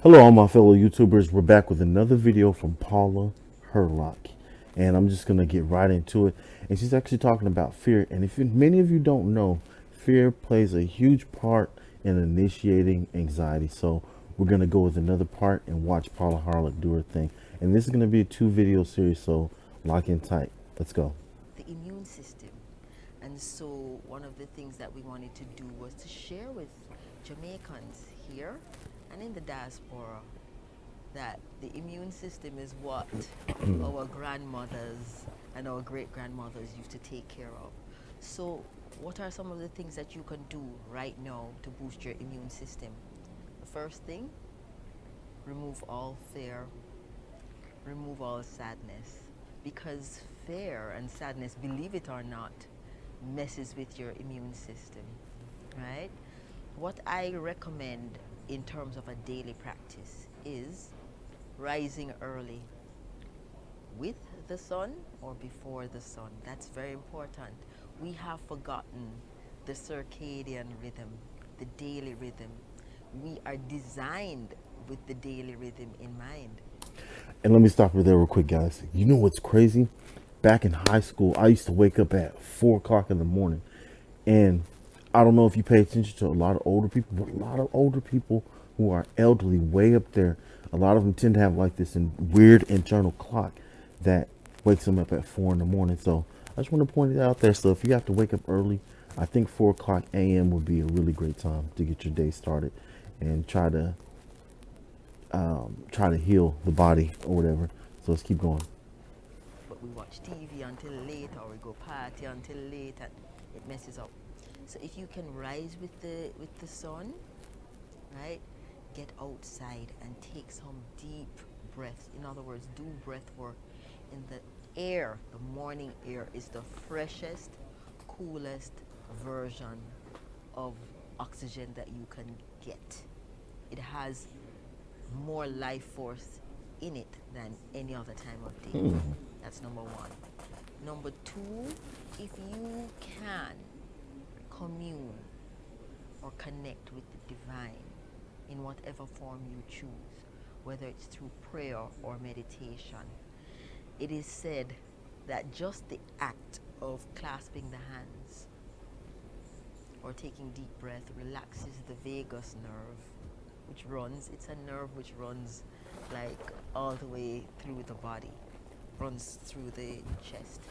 Hello, all my fellow YouTubers. We're back with another video from Paula Hurlock, and I'm just gonna get right into it. And she's actually talking about fear. And if many of you don't know, fear plays a huge part in initiating anxiety. So we're gonna go with another part and watch Paula Hurlock do her thing. And this is gonna be a 2 video series, so lock in tight. Let's go. The immune system. And so one of the things that we wanted to do was to share with Jamaicans here and in the diaspora that the immune system is what our grandmothers and our great-grandmothers used to take care of. So what are some of the things that you can do right now to boost your immune system? The first thing, remove all fear, remove all sadness, because fear and sadness, believe it or not, messes with your immune system, right? What I recommend in terms of a daily practice is rising early with the sun or before the sun. That's very important. We have forgotten the circadian rhythm, the daily rhythm. We are designed with the daily rhythm in mind. And let me stop you there real quick, guys. You know what's crazy? Back in high school, I used to wake up at 4 o'clock in the morning. And I don't know if you pay attention to a lot of older people, but a lot of older people who are elderly, way up there, a lot of them tend to have like this weird internal clock that wakes them up at 4 in the morning. So I just want to point it out there. So if you have to wake up early, I think 4 o'clock a.m. would be a really great time to get your day started and try to heal the body or whatever. So let's keep going. But we watch TV until late, or we go party until late, and it messes up. So if you can rise with the sun, right, get outside and take some deep breaths. In other words, do breath work in the air. The morning air is the freshest, coolest version of oxygen that you can get. It has more life force in it than any other time of day. That's number one. Number two, if you can commune or connect with the divine in whatever form you choose, whether it's through prayer or meditation, it is said that just the act of clasping the hands or taking deep breath relaxes the vagus nerve, which runs, it's a nerve which runs like all the way through the body, runs through the chest.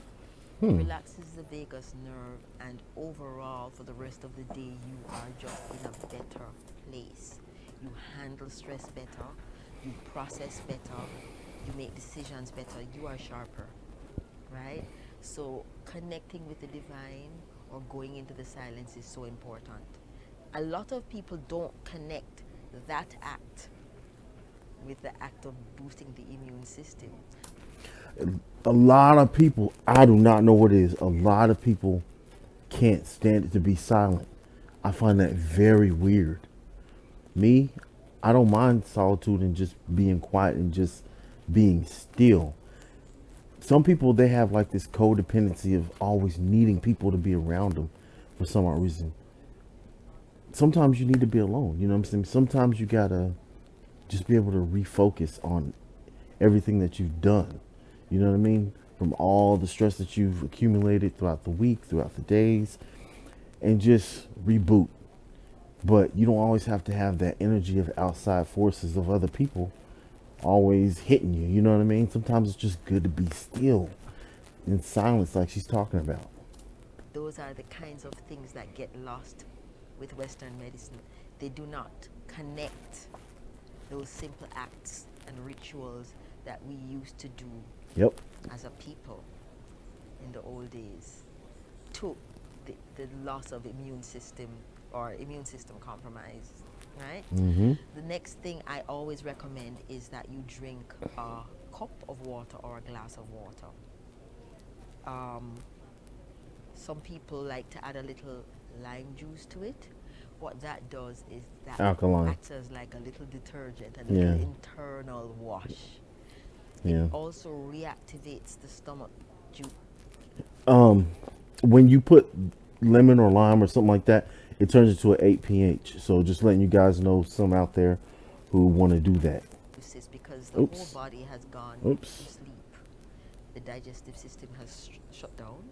It relaxes the vagus nerve, and overall for the rest of the day you are just in a better place. You handle stress better, you process better, you make decisions better, you are sharper, right? So connecting with the divine or going into the silence is so important. A lot of people don't connect that act with the act of boosting the immune system. A lot of people, I do not know what it is. A lot of people can't stand it to be silent. I find that very weird. Me, I don't mind solitude and just being quiet and just being still. Some people, they have like this codependency of always needing people to be around them for some odd reason. Sometimes you need to be alone, you know what I'm saying? Sometimes you gotta just be able to refocus on everything that you've done. You know what I mean? From all the stress that you've accumulated throughout the week, throughout the days, and just reboot. But you don't always have to have that energy of outside forces of other people always hitting you. You know what I mean? Sometimes it's just good to be still in silence, like she's talking about. Those are the kinds of things that get lost with Western medicine. They do not connect those simple acts and rituals that we used to do as a people in the old days to the loss of immune system or immune system compromise, right? The next thing I always recommend is that you drink a cup of water or a glass of water. Some people like to add a little lime juice to it. What that does is that Alkaline. acts as like a little detergent, a little internal wash. It also reactivates the stomach juice. When you put lemon or lime or something like that, it turns into an 8 pH. So just letting you guys know, some out there who want to do that. It's because the whole Oops. body has gone to Oops. sleep. The digestive system has shut down.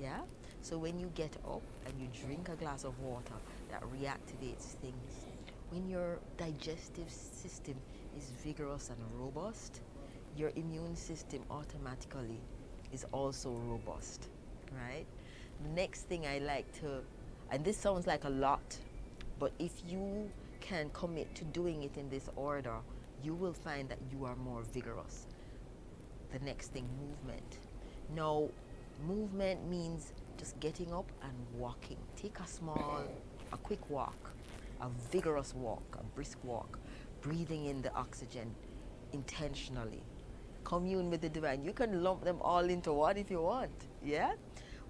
Yeah? So when you get up and you drink a glass of water, that reactivates things. When your digestive system is vigorous and robust, your immune system automatically is also robust, right? The next thing I like to, and this sounds like a lot, but if you can commit to doing it in this order, you will find that you are more vigorous. The next thing, movement. Now, movement means just getting up and walking. Take a quick walk, a vigorous walk, a brisk walk, breathing in the oxygen intentionally. Commune with the divine. You can lump them all into one if you want, yeah?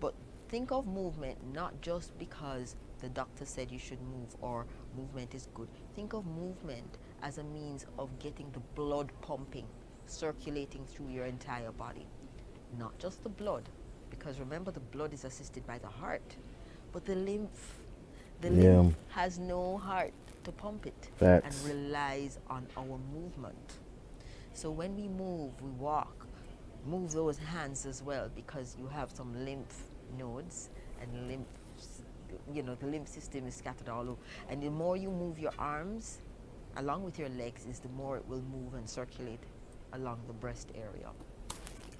But think of movement not just because the doctor said you should move or movement is good. Think of movement as a means of getting the blood pumping, circulating through your entire body. Not just the blood, because remember the blood is assisted by the heart, but the lymph. The lymph has no heart to pump it and relies on our movement. So when we move, we walk, move those hands as well, because you have some lymph nodes and lymph, the lymph system is scattered all over. And the more you move your arms along with your legs, is the more it will move and circulate along the breast area.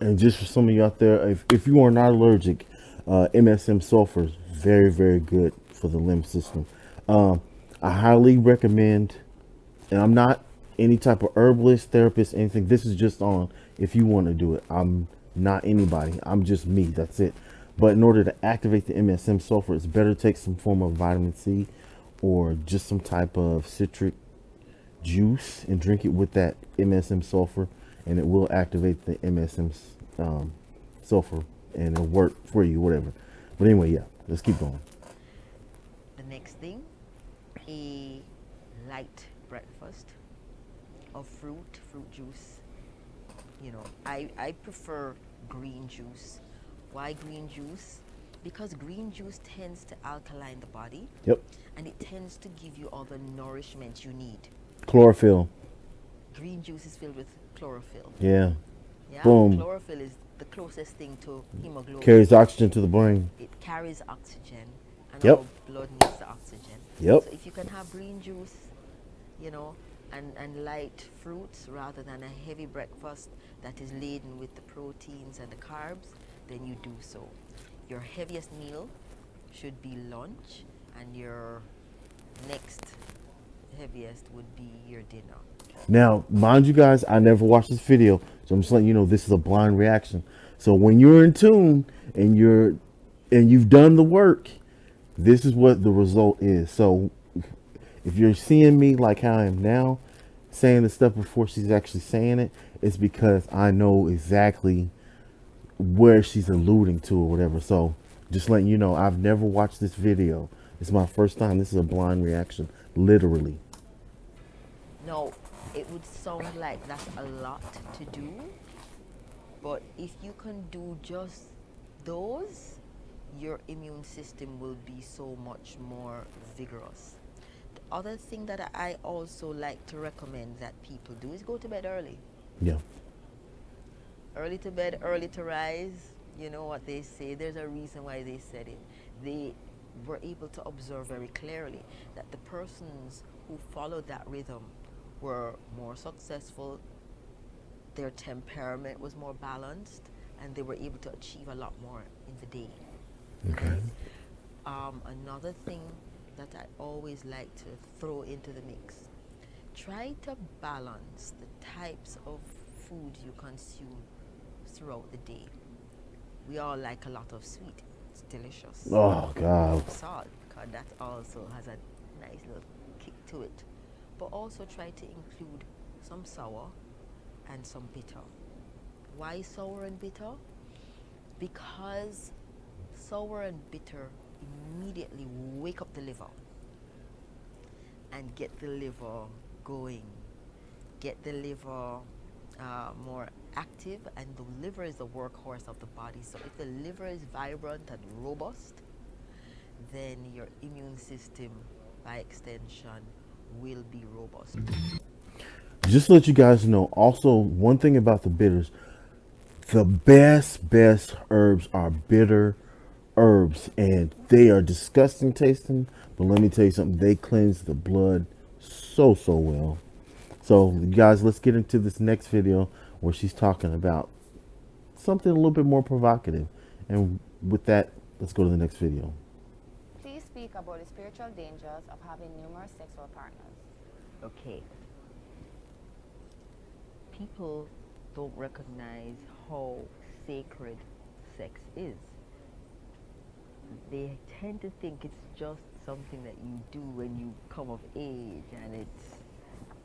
And just for some of you out there, if you are not allergic, MSM sulfur is very, very good for the lymph system. I highly recommend, and I'm not any type of herbalist, therapist, anything. This is just on if you want to do it. I'm not anybody. I'm just me. That's it. But in order to activate the MSM sulfur, it's better to take some form of vitamin C or just some type of citric juice and drink it with that MSM sulfur, and it will activate the MSM sulfur and it'll work for you, whatever. But anyway, yeah, let's keep going. The next thing, a light breakfast of fruit juice. I prefer green juice. Why green juice? Because green juice tends to alkaline the body. Yep. And it tends to give you all the nourishment you need. Chlorophyll. Green juice is filled with chlorophyll. Yeah. Yeah. Boom. Chlorophyll is the closest thing to hemoglobin. Carries oxygen to the brain. It carries oxygen, and Yep. our blood needs the oxygen. Yep. So if you can have green juice, and light fruits rather than a heavy breakfast that is laden with the proteins and the carbs, then you do so. Your heaviest meal should be lunch, and your next heaviest would be your dinner. Now, mind you guys, I never watched this video, so I'm just letting you know this is a blind reaction. So when you're in tune and you've done the work, this is what the result is. So if you're seeing me like how I am now, saying the stuff before she's actually saying it, it's because I know exactly where she's alluding to or whatever. So just letting you know, I've never watched this video. It's my first time. This is a blind reaction, literally. No, it would sound like that's a lot to do, but if you can do just those, your immune system will be so much more vigorous. The other thing that I also like to recommend that people do is go to bed early. Yeah. Early to bed, early to rise. You know what they say. There's a reason why they said it. They were able to observe very clearly that the persons who followed that rhythm were more successful, their temperament was more balanced, and they were able to achieve a lot more in the day. Okay. Another thing that I always like to throw into the mix, try to balance the types of food you consume throughout the day. We all like a lot of sweet. It's delicious. Oh, God. Salt, because that also has a nice little kick to it. But also try to include some sour and some bitter. Why sour and bitter? Because sour and bitter immediately wake up the liver and get the liver going, get the liver more active, and the liver is the workhorse of the body. So if the liver is vibrant and robust, then your immune system, by extension, will be robust. Just to let you guys know, also one thing about the bitters, the best herbs are bitter herbs, and they are disgusting tasting, but let me tell you something, they cleanse the blood so well. So guys, let's get into this next video where she's talking about something a little bit more provocative. And with that, let's go to the next video. Please speak about the spiritual dangers of having numerous sexual partners. Okay. People don't recognize how sacred sex is. They tend to think it's just something that you do when you come of age and it's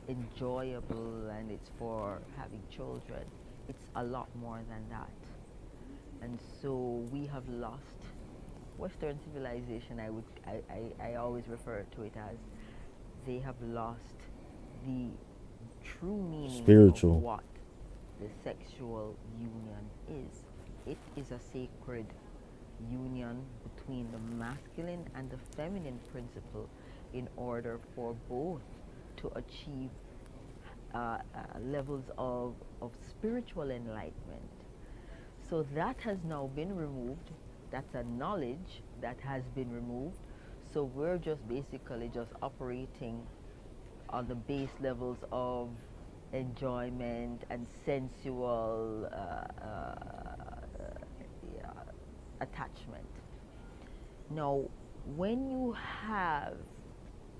enjoyable and it's for having children. It's a lot more than that. And so we have lost Western civilization. I always refer to it as they have lost the true meaning Spiritual. of what the sexual union is. It is a sacred union between the masculine and the feminine principle in order for both to achieve levels of spiritual enlightenment. So that has now been removed. That's a knowledge that has been removed. So we're just basically just operating on the base levels of enjoyment and sensual attachment. Now, when you have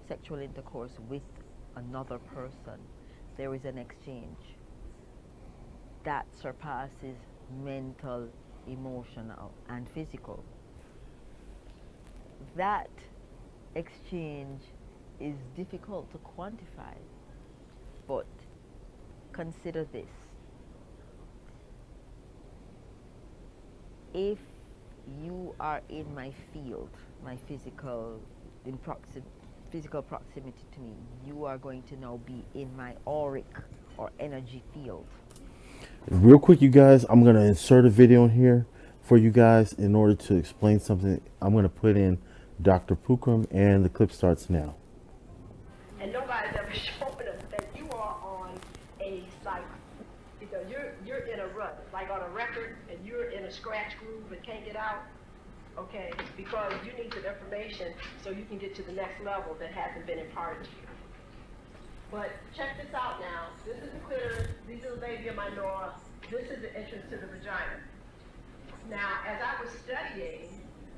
sexual intercourse with another person, there is an exchange that surpasses mental, emotional, and physical. That exchange is difficult to quantify, but consider this. If you are in my field, my physical proximity to me, you are going to now be in my auric or energy field. Real quick, you guys, I'm going to insert a video in here for you guys in order to explain something. I'm going to put in Dr. Pukram, and the clip starts now. And nobody's ever shown us that you are on a cycle. Because you're in a rut, like on a record, and you're in a scratch groove and can't get out. Okay, because you need the information so you can get to the next level that hasn't been imparted to you. But check this out now. This is the clitoris, these are the labia minora, this is the entrance to the vagina. Now, as I was studying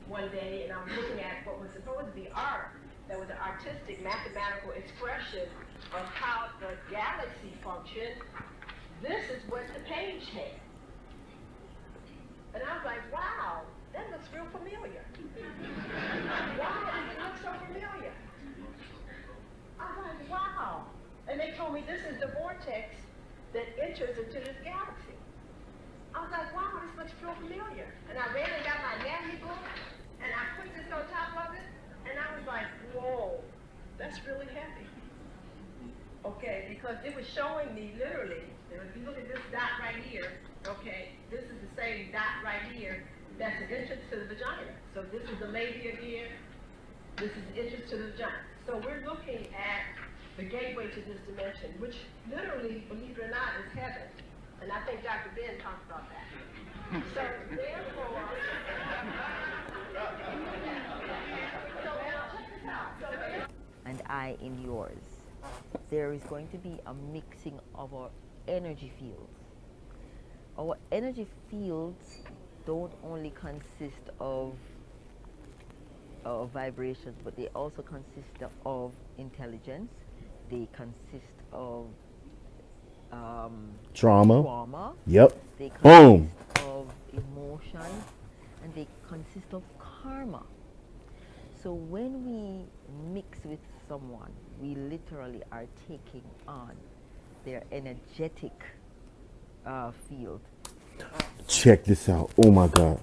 one day and I was looking at what was supposed to be art, that was an artistic mathematical expression of how the galaxy functioned, this is what the page had. And I was like, wow, that looks real familiar. Why does it look so familiar? I was like, wow. And they told me this is the vortex that enters into this galaxy. I was like, wow, this looks real familiar. And I ran and got my anatomy book, and I put this on top of it, and I was like, whoa, that's really heavy. Okay, because it was showing me literally, if you look at this dot right here, okay, this is the same dot right here, that's the entrance to the vagina. So this is the labia here, this is the entrance to the vagina. So we're looking at the gateway to this dimension, which literally, believe it or not, is heaven. And I think Dr. Ben talked about that. So therefore, so now check this out. And I in yours. There is going to be a mixing of our energy fields. Our energy fields don't only consist of vibrations, but they also consist of intelligence. They consist of trauma. Yep. They consist Boom. of emotion, and they consist of karma. So when we mix with someone, we literally are taking on their energetic field. Check this out. Oh my God.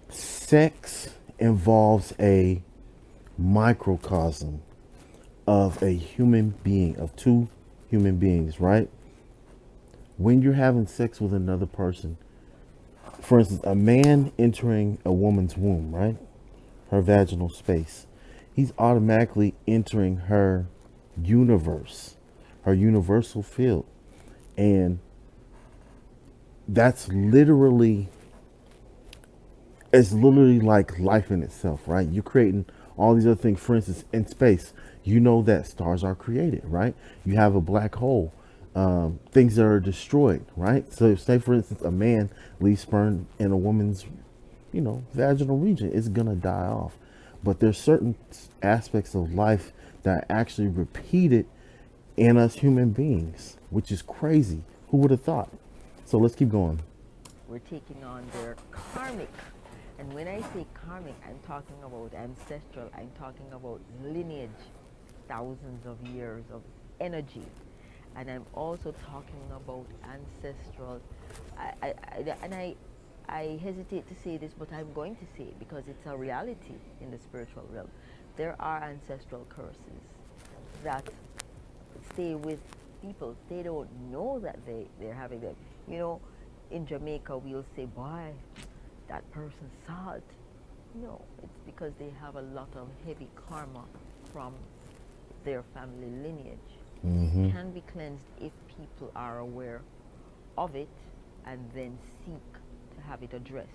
Sex involves a microcosm of a human being, of two human beings, right? When you're having sex with another person, for instance, a man entering a woman's womb, right? Her vaginal space, he's automatically entering her universe, her universal field. And that's literally, it's literally like life in itself, right? You're creating all these other things. For instance, in space, you know that stars are created, right? You have a black hole, things that are destroyed, right? So, say for instance, a man leaves sperm in a woman's, vaginal region, it's gonna die off. But there's certain aspects of life that are actually repeated in us human beings, which is crazy. Who would have thought? So let's keep going. We're taking on their karmic. And when I say karmic, I'm talking about ancestral, I'm talking about lineage, thousands of years of energy. And I'm also talking about ancestral. I hesitate to say this, but I'm going to say it because it's a reality in the spiritual realm. There are ancestral curses that stay with people. They don't know that they're having them. You know, in Jamaica, we'll say, boy, that person's salt. No, it's because they have a lot of heavy karma from their family lineage. Mm-hmm. It can be cleansed if people are aware of it and then seek to have it addressed.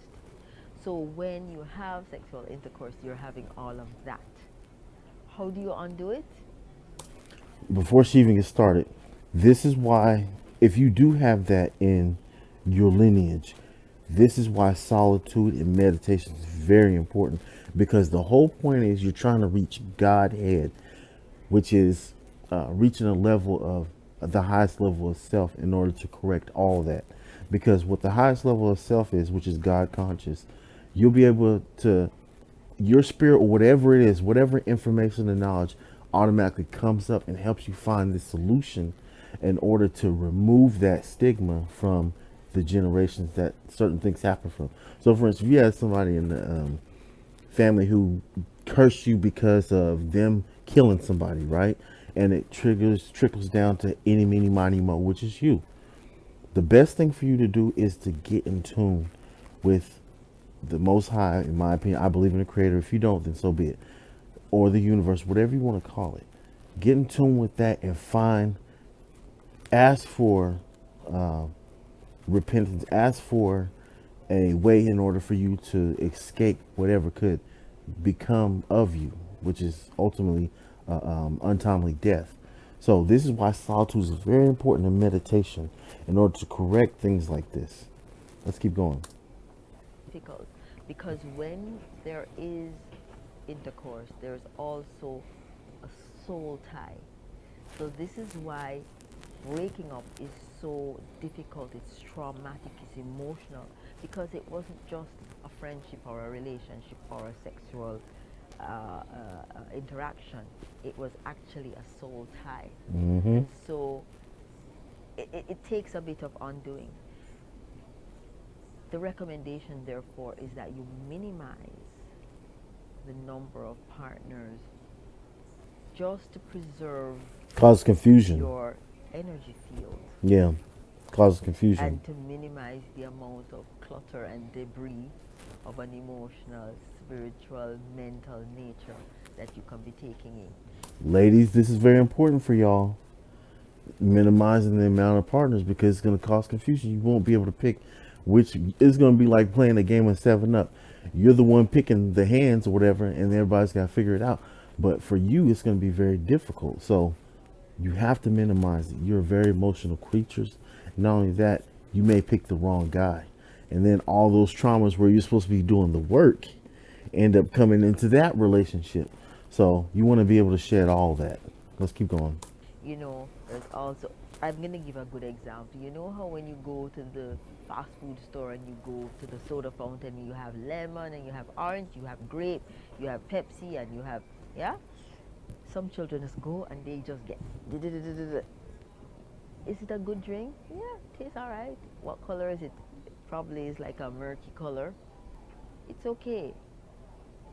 So when you have sexual intercourse, you're having all of that. How do you undo it? Before she even gets started, this is why, if you do have that in your lineage, this is why solitude and meditation is very important, because the whole point is you're trying to reach Godhead, which is reaching a level of the highest level of self in order to correct all that. Because what the highest level of self is, which is God conscious, you'll be able to, your spirit or whatever it is, whatever information and knowledge automatically comes up and helps you find the solution in order to remove that stigma from the generations that certain things happen from. So for instance, if you had somebody in the family who cursed you because of them killing somebody, right? And it trickles down to any, mini, miny, mo, which is you. The best thing for you to do is to get in tune with the Most High. In my opinion, I believe in the Creator. If you don't, then so be it. Or the universe, whatever you want to call it. Get in tune with that and ask for repentance, ask for a way in order for you to escape whatever could become of you, which is ultimately untimely death. So this is why solitude is very important in meditation in order to correct things like this. Let's keep going. Difficult, because when there is intercourse, there's also a soul tie. So this is why breaking up is so difficult, it's traumatic, it's emotional, because it wasn't just a friendship or a relationship or a sexual interaction. It was actually a soul tie. Mm-hmm. And so it takes a bit of undoing. The recommendation, therefore, is that you minimize the number of partners just to preserve Cause confusion. your energy field. Yeah, causes confusion. And to minimize the amount of clutter and debris of an emotional, spiritual, mental nature that you can be taking in. Ladies, this is very important for y'all. Minimizing the amount of partners, because it's going to cause confusion. You won't be able to pick which. Is going to be like playing a game of 7-Up. You're the one picking the hands or whatever, and everybody's got to figure it out. But for you, it's going to be very difficult. So you have to minimize it. You're very emotional creatures. Not only that, you may pick the wrong guy. And then all those traumas where you're supposed to be doing the work end up coming into that relationship. So you want to be able to shed all that. Let's keep going. You know, there's also, I'm going to give a good example. You know how when you go to the fast food store and you go to the soda fountain, you have lemon and you have orange, you have grape, you have Pepsi, and you have, yeah? Some children just go and they just get, is it a good drink? Yeah, it tastes all right. What color is it? It probably is like a murky color. It's okay.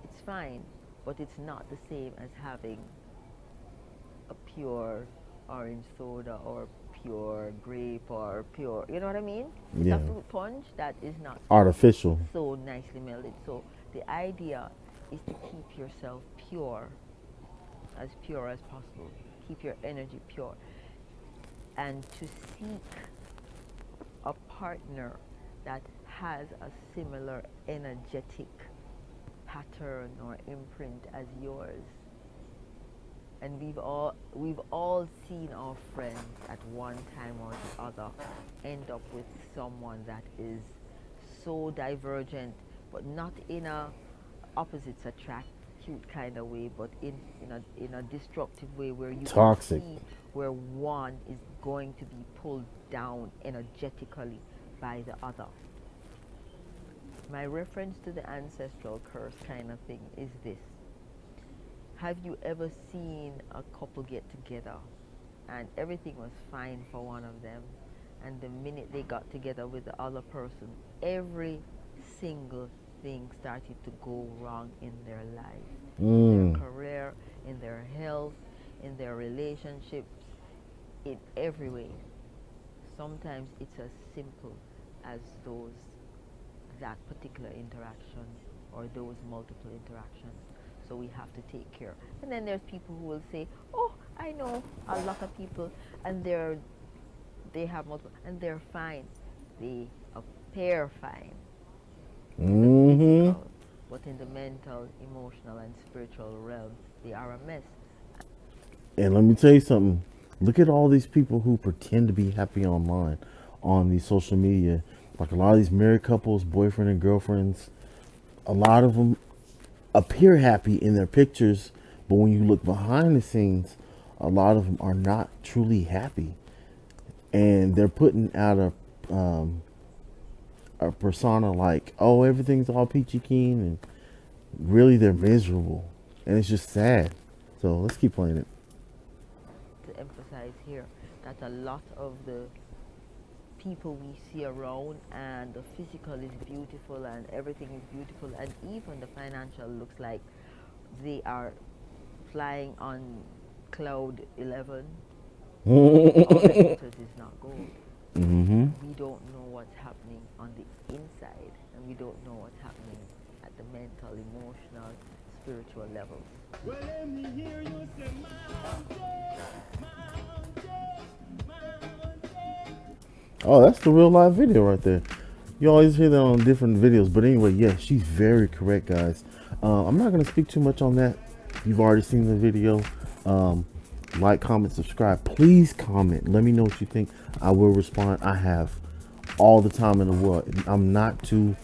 It's fine. But it's not the same as having a pure orange soda or pure grape or pure, you know what I mean? It's Yeah. a fruit punch that is not Artificial. so nicely melted. So the idea is to keep yourself pure as possible. keep your energy pure, and to seek a partner that has a similar energetic pattern or imprint as yours. And we've all seen our friends at one time or the other end up with someone that is so divergent, but not in a opposites attract cute kind of way, but in a destructive way, where you Toxic. can see where one is going to be pulled down energetically by the other. My reference to the ancestral curse kind of thing is this. Have you ever seen a couple get together and everything was fine for one of them, and the minute they got together with the other person, every single thing started to go wrong in their life, in their career, in their health, in their relationships, in every way? Sometimes it's as simple as that particular interaction or those multiple interactions. So we have to take care. And then there's people who will say, oh, I know a lot of people, and they have multiple, and they're fine. They appear fine. But in the mental, emotional, and spiritual realm, they are a mess. And let me tell you something. Look at all these people who pretend to be happy online on these social media. Like a lot of these married couples, boyfriend and girlfriends, a lot of them appear happy in their pictures, but when you look behind the scenes, a lot of them are not truly happy, and they're putting out a persona like, oh, everything's all peachy keen, and really they're miserable, and it's just sad. So let's keep playing it. To emphasize here that a lot of the people we see around, and the physical is beautiful and everything is beautiful, and even the financial looks like they are flying on cloud 11. All the pictures is not gold. We don't know what's happening on the inside, and we don't know what's happening at the mental, emotional, spiritual levels. Well, let me hear you say, Oh, that's the real live video right there. You always hear that on different videos, but anyway, yeah, she's very correct, guys. I'm not going to speak too much on that. You've already seen the video. Like, comment, subscribe. Please comment. Let me know what you think. I will respond. I have all the time in the world. I'm not too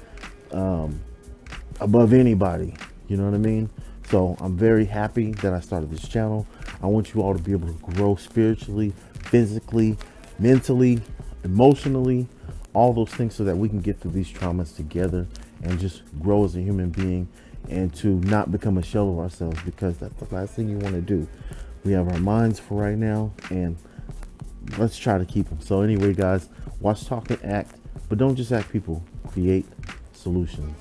above anybody. You know what I mean? So I'm very happy that I started this channel. I want you all to be able to grow spiritually, physically, mentally, emotionally, all those things, so that we can get through these traumas together and just grow as a human being, and to not become a shell of ourselves, because that's the last thing you want to do. We have our minds for right now, and let's try to keep them. So anyway, guys, watch, talk, and act, but don't just act, people. Create solutions.